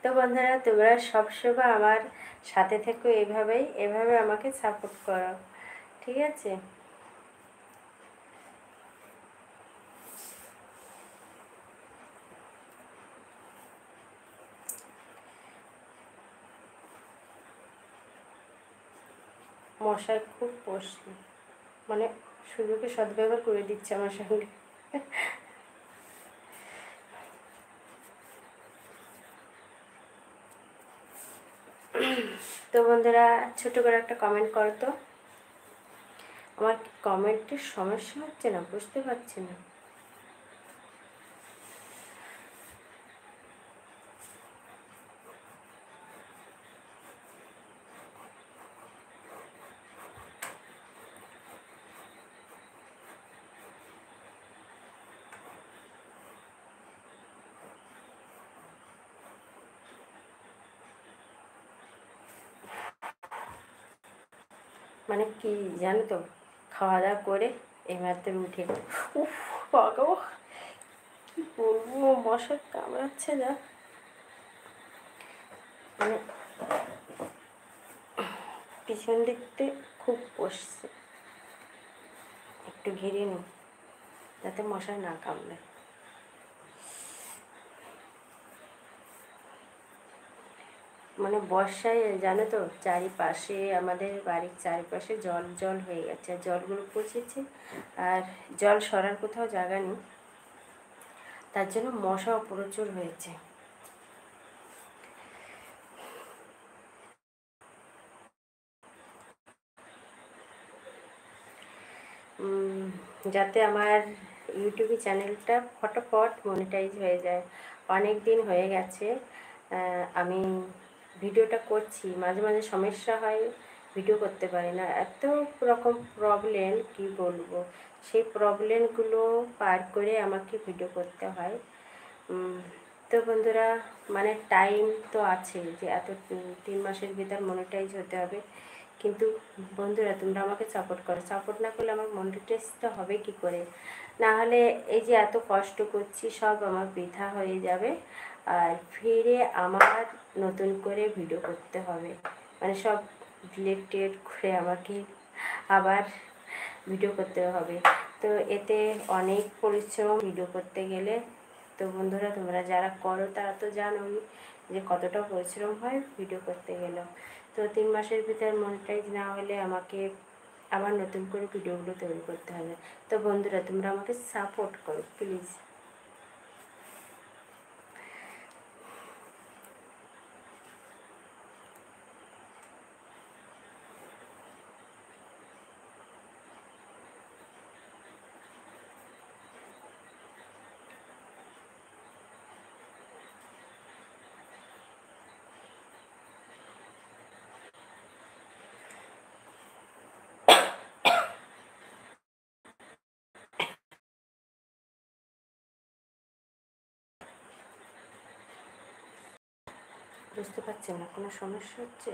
তো বন্ধুরা, তোমরা সবসময় আমার সাথে থেকো, এভাবে আমাকে সাপোর্ট করো, ঠিক আছে? মশাই খুব পড়ছে, মানে সুযোগে সদ্ব্যবহার করে দিচ্ছে আমার সঙ্গে। তো বন্ধুরা, ছোট করে একটা কমেন্ট করো তো। আমার কমেন্টের সমস্যা হচ্ছে না, বুঝতে পারছি না। মানে কি জানো তো, খাওয়া দাওয়া করে এই মাত্র উঠে, উফ বাবা, কি বলবো, মশা কামড়াচ্ছে না, মানে পিছন দিকতে খুব বসছে। একটু ঘিরে নি যাতে মশা না কামড়ায়। মানে বর্ষায় জানো তো, চারিপাশে আমাদের বাড়ির চারিপাশে জল জল হয়ে গেছে, জলগুলো পচেছে, আর জল সরার কোথাও জায়গা নেই, তার জন্য মশাও প্রচুর হয়েছে। যাতে আমার ইউটিউবে চ্যানেলটা ফটাফট মনিটাইজ হয়ে যায়। অনেক দিন হয়ে গেছে আমি ভিডিওটা করছি, মাঝে মাঝে সমস্যা হয়, ভিডিও করতে পারি না, এত রকম প্রবলেম কি বলবো। সেই প্রবলেমগুলো পার করে আমাকে ভিডিও করতে হয়। তো বন্ধুরা, মানে টাইম তো আছে যে এত 3 মাসের ভিতর মনিটাইজ হতে হবে, কিন্তু বন্ধুরা তোমরা আমাকে সাপোর্ট করো, সাপোর্ট না করলে আমার মনিটাইজটা হবে কি করে? না হলে এই যে এত কষ্ট করছি সব আমার বৃথা হয়ে যাবে, আর ফিরে আমার নতুন করে ভিডিও করতে হবে, মানে সব ডিলেটেড করে আমাকে আবার ভিডিও করতে হবে। তো এতে অনেক পরিশ্রম ভিডিও করতে গেলে। তো বন্ধুরা, তোমরা যারা করো তারা তো জানোই যে কতটা পরিশ্রম হয় ভিডিও করতে গেলেও। তো 3 মাসের ভিতর মনিটাইজ না হলে আমাকে আবার নতুন করে ভিডিওগুলো তৈরি করতে হবে। তো বন্ধুরা, তোমরা আমাকে সাপোর্ট করো প্লিজ। বুঝতে পারছেন না কোনো সমস্যা হচ্ছে?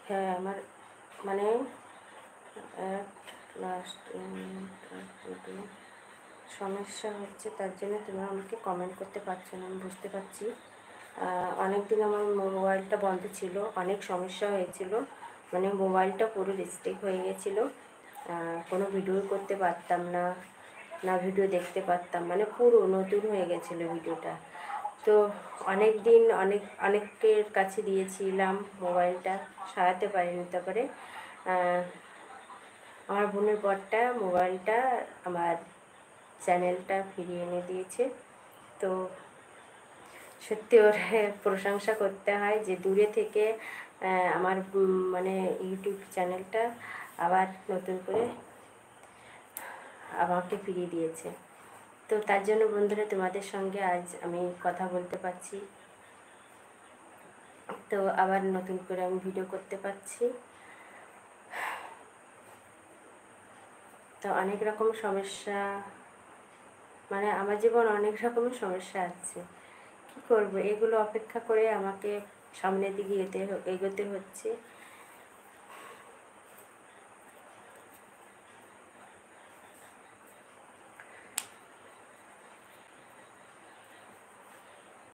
হ্যাঁ, আমার মানে লাস্ট সমস্যা হচ্ছে, তার জন্য তোমরা আমাকে কমেন্ট করতে পারছো না, আমি বুঝতে পারছি। অনেক দিন আমার মোবাইলটা বন্ধ ছিল, অনেক সমস্যা হয়েছিল, মানে মোবাইলটা পুরো রিস্ট্রিক হয়ে গেছিলো, কোনো ভিডিও করতে পারতাম না, না ভিডিও দেখতে পারতাম, মানে পুরো নতুন হয়ে গেছিলো ভিডিওটা। তো অনেক দিন অনেকের কাছে দিয়েছিলাম মোবাইলটা, সারাতে পারিনি। তারপরে আমার বোনের বরটা মোবাইলটা আমার চ্যানেলটা ফিরিয়ে এনে দিয়েছে। তো সত্যি ওর প্রশংসা করতে হয় যে দূরে থেকে আমার মানে ইউটিউব চ্যানেলটা আবার নতুন করে আমাকে ফিরিয়ে দিয়েছে। তো তার জন্য বন্ধুরা, তোমাদের সঙ্গে আজ আমি কথা বলতে পারছি, তো আবার নতুন করে আমি ভিডিও করতে পারছি। তো অনেক রকম সমস্যা, মানে আমার জীবন অনেক রকমের সমস্যা আছে, কী করবো, এগুলো অপেক্ষা করে আমাকে সামনের দিকে এগোতে হচ্ছে।